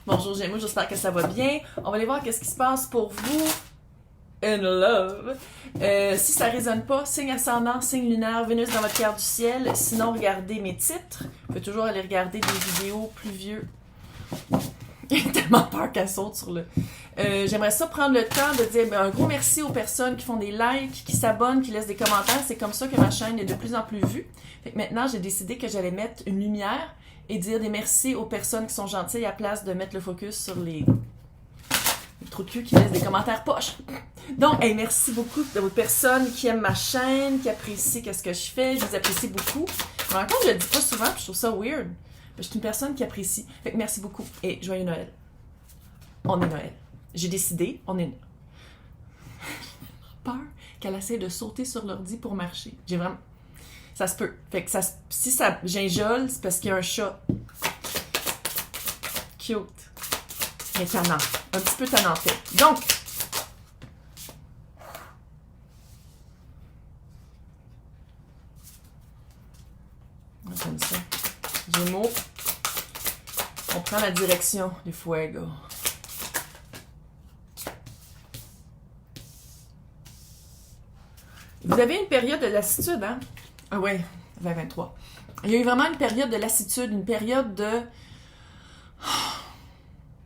Bonjour Gémeaux, j'espère que ça va bien. On va aller voir qu'est-ce qui se passe pour vous in love. Si ça résonne pas, signe ascendant, signe lunaire, Vénus dans votre carte du ciel. Sinon, regardez mes titres. Vous pouvez toujours aller regarder des vidéos plus vieux. J'ai tellement peur qu'elle saute sur le... J'aimerais ça prendre le temps de dire un gros merci aux personnes qui font des likes, qui s'abonnent, qui laissent des commentaires. C'est comme ça que ma chaîne est de plus en plus vue. Fait que maintenant, j'ai décidé que j'allais mettre une lumière et dire des merci aux personnes qui sont gentilles à place de mettre le focus sur les trous de cul qui laissent des commentaires poches. Donc, hey, merci beaucoup de vos personnes qui aiment ma chaîne, qui apprécient ce que je fais. Je vous apprécie beaucoup. Mais encore, je le dis pas souvent, puis je trouve ça weird. Je suis une personne qui apprécie. Fait que merci beaucoup et joyeux Noël. On est Noël. J'ai décidé, on est... J'ai peur qu'elle essaie de sauter sur l'ordi pour marcher. J'ai vraiment... Ça se peut. Fait que si ça ginjole, c'est parce qu'il y a un chat. Cute. Mais tannant. Un petit peu tannant fait. Donc, comme ça. Gémeaux. On prend la direction du fuego. Vous avez une période de lassitude, hein? Ah ouais, 2023. Il y a eu vraiment une période de lassitude, une période de...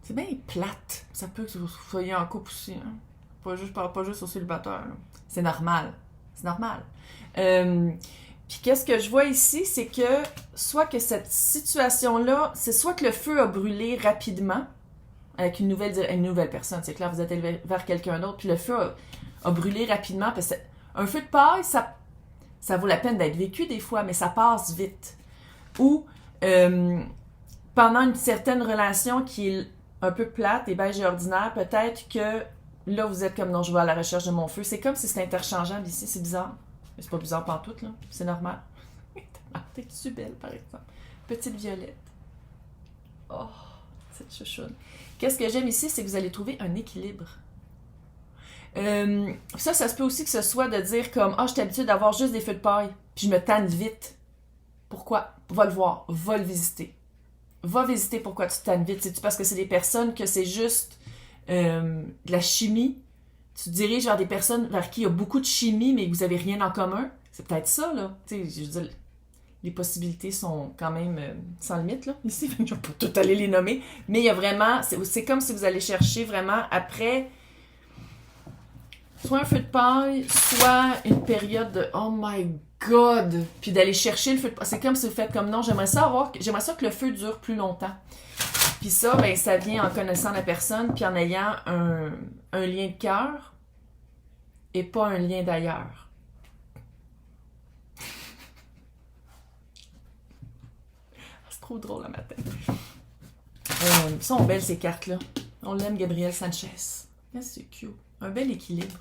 C'est bien plate. Ça peut que vous soyez en couple aussi, hein? Je parle pas juste aux célibataires. C'est normal. C'est normal. Puis qu'est-ce que je vois ici, c'est que soit que cette situation-là, c'est soit que le feu a brûlé rapidement avec une nouvelle personne. C'est clair, vous êtes élevé vers quelqu'un d'autre, puis le feu a brûlé rapidement. Parce que un feu de paille, ça vaut la peine d'être vécu des fois, mais ça passe vite. Ou pendant une certaine relation qui est un peu plate et beige et ordinaire, peut-être que là, vous êtes comme non, je vais à la recherche de mon feu. C'est comme si c'était interchangeable ici, c'est bizarre. Mais c'est pas bizarre pantoute, là. C'est normal. T'es-tu belle, par exemple? Petite violette. Oh, cette chouchoune. Qu'est-ce que j'aime ici, c'est que vous allez trouver un équilibre. Ça se peut aussi que ce soit de dire comme « Ah, je suis habituée d'avoir juste des feux de paille, puis je me tanne vite. » Pourquoi? Va le voir, va le visiter. Va visiter pourquoi tu te tannes vite. C'est-tu parce que c'est des personnes que c'est juste de la chimie? Tu te diriges vers des personnes vers qui il y a beaucoup de chimie, mais que vous n'avez rien en commun? C'est peut-être ça, là. Tu sais, je veux dire, les possibilités sont quand même sans limite, là, ici. Je ne vais pas tout aller les nommer. Mais il y a vraiment... C'est comme si vous allez chercher vraiment après... Soit un feu de paille, soit une période de « Oh my God! » Puis d'aller chercher le feu de paille. C'est comme si vous faites comme « Non, j'aimerais ça que le feu dure plus longtemps. » Puis ça, ben, ça vient en connaissant la personne, puis en ayant un lien de cœur et pas un lien d'ailleurs. C'est trop drôle le matin. Ils sont belles ces cartes-là. On l'aime, Gabriel Sanchez. C'est cute. Un bel équilibre.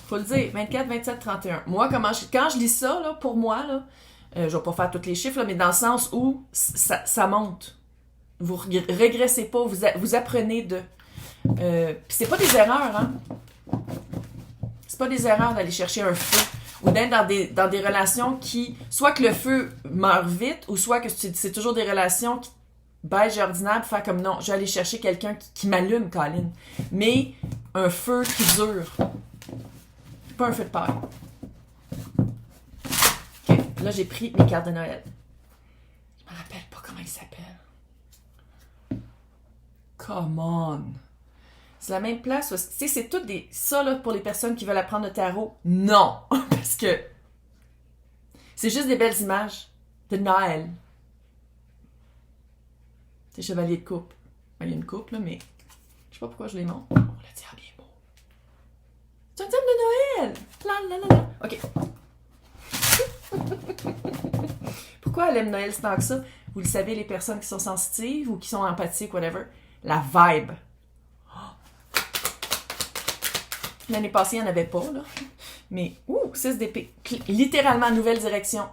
Faut le dire, 24, 27, 31. Moi, quand je lis ça, là, pour moi, là, je vais pas faire tous les chiffres, là, mais dans le sens où ça monte. Vous régressez pas, vous apprenez de... Puis c'est pas des erreurs, hein? C'est pas des erreurs d'aller chercher un feu ou d'être dans des relations qui... Soit que le feu meurt vite, ou soit que c'est toujours des relations qui beige et ordinaire pour faire comme non, je vais aller chercher quelqu'un qui m'allume, Colin. Mais un feu qui dure. Pas un feu de paille. OK, là j'ai pris mes cartes de Noël. Je me rappelle pas comment ils s'appellent. Come on! C'est la même place. Tu sais, c'est tout des... Ça, là, pour les personnes qui veulent apprendre le tarot, non! Parce que c'est juste des belles images de Noël. C'est chevalier de coupe. Ben, il y a une coupe, là, mais je sais pas pourquoi je les montre. On l'a dit bien beau. C'est un thème de Noël! La la la la. OK. Pourquoi elle aime Noël tant que ça? Vous le savez, les personnes qui sont sensitives ou qui sont empathiques, whatever. La vibe. Oh. L'année passée, il n'y en avait pas, là. Mais, 6 d'épée. Littéralement, nouvelle direction.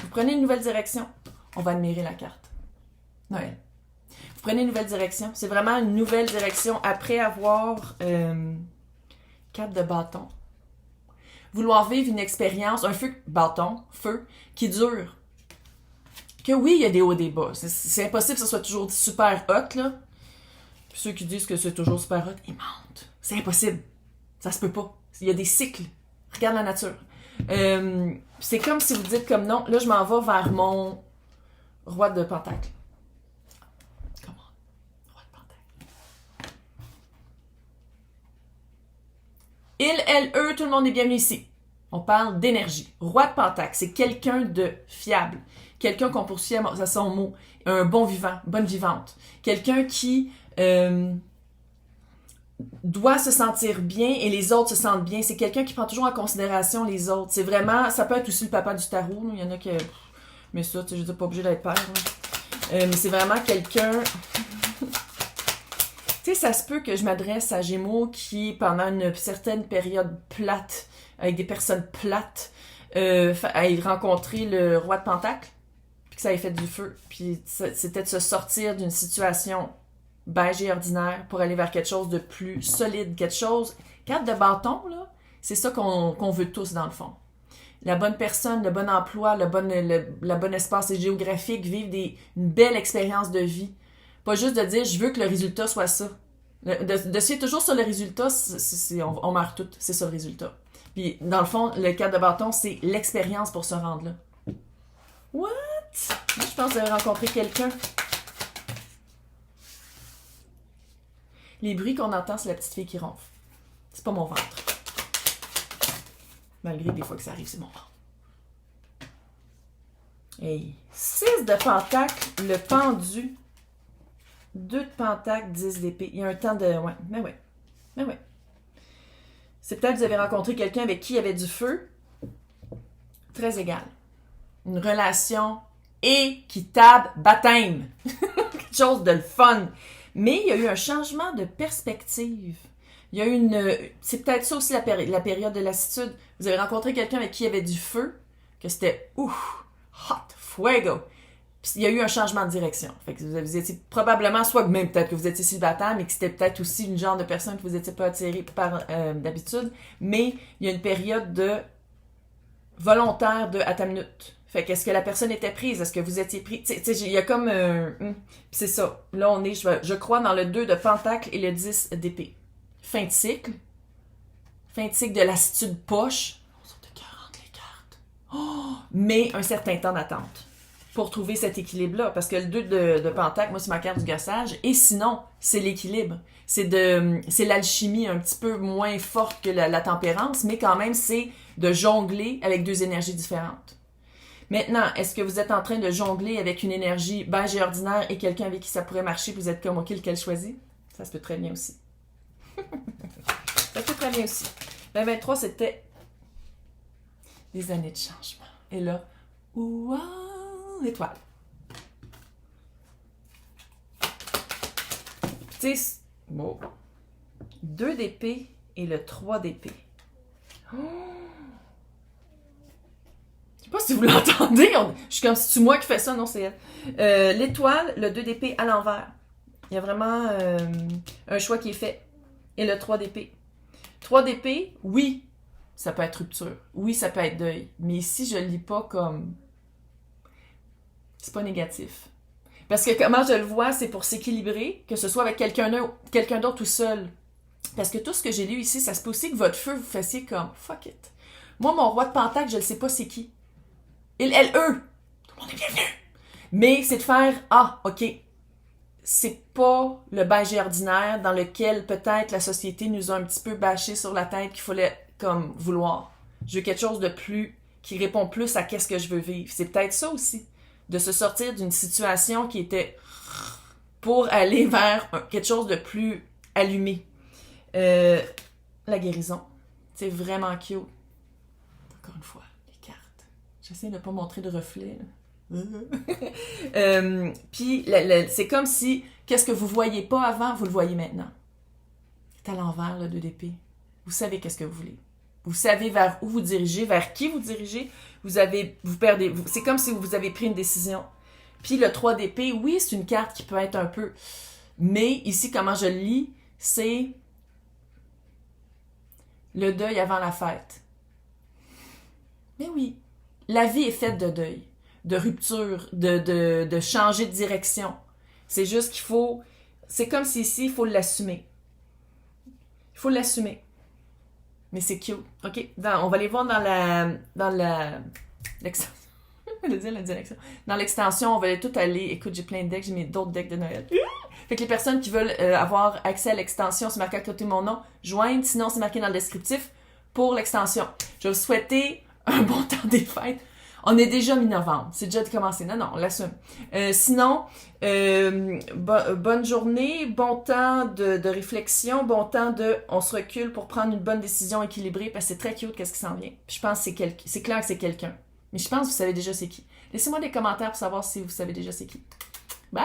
Vous prenez une nouvelle direction, on va admirer la carte. Noël. Vous prenez une nouvelle direction. C'est vraiment une nouvelle direction après avoir 4 de bâton. Vouloir vivre une expérience, un feu, bâton, feu, qui dure. Que oui, il y a des hauts et des bas. C'est impossible que ce soit toujours super hot, là. Puis ceux qui disent que c'est toujours super hot, ils mentent. C'est impossible. Ça se peut pas. Il y a des cycles. Regarde la nature. C'est comme si vous dites comme non, là je m'en vais vers mon roi de pentacle. Comment? Roi de pentacle. Il, elle, eux, tout le monde est bienvenu ici. On parle d'énergie. Roi de pentacle, c'est quelqu'un de fiable. Quelqu'un qu'on poursuit à son mot. Un bon vivant, bonne vivante. Quelqu'un qui doit se sentir bien et les autres se sentent bien. C'est quelqu'un qui prend toujours en considération les autres. C'est vraiment, ça peut être aussi le papa du tarot. Il y en a qui, mais ça, je veux dire, pas obligé d'être père. Mais c'est vraiment quelqu'un. Tu sais, ça se peut que je m'adresse à Gémeaux qui, pendant une certaine période plate, avec des personnes plates, aient rencontré le roi de pentacle, puis que ça ait fait du feu. Puis c'était de se sortir d'une situation beige et ordinaire pour aller vers quelque chose de plus solide, quelque chose... Carte de bâton, là, c'est ça qu'on veut tous, dans le fond. La bonne personne, le bon emploi, la bonne espace géographique, vivre une belle expérience de vie. Pas juste de dire, je veux que le résultat soit ça. De suivre toujours sur le résultat, on meurt toutes, c'est ça le résultat. Puis, dans le fond, le cadre de bâton, c'est l'expérience pour se rendre là. What? Moi, je pense que vous avez rencontré quelqu'un. Les bruits qu'on entend, c'est la petite fille qui ronfle. C'est pas mon ventre. Malgré des fois que ça arrive, c'est mon ventre. Hey. 6 de pentacle, le pendu. 2 de pentacle, 10 d'épée. Il y a un temps de... Ouais, mais ouais. Mais ouais. C'est peut-être que vous avez rencontré quelqu'un avec qui il y avait du feu. Très égal. Une relation équitable, baptême. Quelque chose de le fun. Mais il y a eu un changement de perspective. Il y a eu une... C'est peut-être ça aussi la période de lassitude. Vous avez rencontré quelqu'un avec qui il y avait du feu, que c'était ouf, hot, fuego. Puis il y a eu un changement de direction. Fait que vous étiez probablement, soit même peut-être que vous étiez célibataire, mais que c'était peut-être aussi une genre de personne que vous n'étiez pas attiré par d'habitude. Mais il y a une période de volontaire de à ta minute. Fait que est-ce que la personne était prise? Est-ce que vous étiez pris? Tu sais, il y a comme Puis c'est ça. Là, on est, je crois, dans le 2 de pentacle et le 10 d'épée. Fin de cycle. Fin de cycle de lassitude poche. On sort de 40 les cartes. Oh! Mais un certain temps d'attente pour trouver cet équilibre-là. Parce que le 2 de pentacle, moi, c'est ma carte du gossage. Et sinon, c'est l'équilibre. C'est l'alchimie un petit peu moins forte que la tempérance, mais quand même, c'est de jongler avec 2 énergies différentes. Maintenant, est-ce que vous êtes en train de jongler avec une énergie beige et ordinaire et quelqu'un avec qui ça pourrait marcher, puis vous êtes comme, OK, lequel choisit? Ça se peut très bien aussi. Ça peut très bien aussi. 2023, c'était des années de changement. Et là, wow, l'étoile. Tu sais, bon. 2 d'épée et le 3 d'épée. Oh! Je sais pas si vous l'entendez. Je suis comme si c'est moi qui fais ça. Non, c'est elle. L'étoile, le 2 d'épée à l'envers. Il y a vraiment un choix qui est fait. Et le 3 d'épée. 3 d'épée, oui, ça peut être rupture. Oui, ça peut être deuil. Mais ici, je le lis pas comme... C'est pas négatif. Parce que comment je le vois, c'est pour s'équilibrer, que ce soit avec quelqu'un d'autre ou seul. Parce que tout ce que j'ai lu ici, ça se peut aussi que votre feu, vous fassiez comme « fuck it ». Moi, mon roi de pentacle, je ne sais pas c'est qui. Il, elle, eux. Tout le monde est bienvenu. Mais c'est de faire « ah, ok ». C'est pas le beige ordinaire dans lequel peut-être la société nous a un petit peu bâché sur la tête qu'il fallait comme vouloir. Je veux quelque chose de plus, qui répond plus à qu'est-ce que je veux vivre. C'est peut-être ça aussi, de se sortir d'une situation qui était pour aller vers quelque chose de plus allumé. La guérison. C'est vraiment cute. Encore une fois, les cartes. J'essaie de ne pas montrer de reflet, là. Puis c'est comme si qu'est-ce que vous voyez pas avant, vous le voyez maintenant. C'est à l'envers, le 2 d'épée. Vous savez qu'est-ce que vous voulez. Vous savez vers où vous dirigez, vers qui vous dirigez. Vous perdez. C'est comme si vous avez pris une décision. Puis le 3 d'épée, oui, c'est une carte qui peut être un peu... Mais ici, comment je le lis, c'est le deuil avant la fête. Mais oui, la vie est faite de deuil. de rupture, de changer de direction. C'est juste qu'il faut... C'est comme si ici, il faut l'assumer. Il faut l'assumer. Mais c'est cute. OK. On va aller voir dans l'extension. la direction. Dans l'extension, on va tout aller... Écoute, j'ai plein de decks. J'ai mis d'autres decks de Noël. Fait que les personnes qui veulent avoir accès à l'extension, c'est marqué à côté de mon nom, joindre. Sinon, c'est marqué dans le descriptif pour l'extension. Je vais vous souhaiter un bon temps des fêtes. On est déjà mi-novembre. C'est déjà commencé. Non, on l'assume. Sinon, bonne journée, bon temps de réflexion, bon temps on se recule pour prendre une bonne décision équilibrée parce que c'est très cute qu'est-ce qui s'en vient. Puis je pense que c'est clair que c'est quelqu'un. Mais je pense que vous savez déjà c'est qui. Laissez-moi des commentaires pour savoir si vous savez déjà c'est qui. Bye!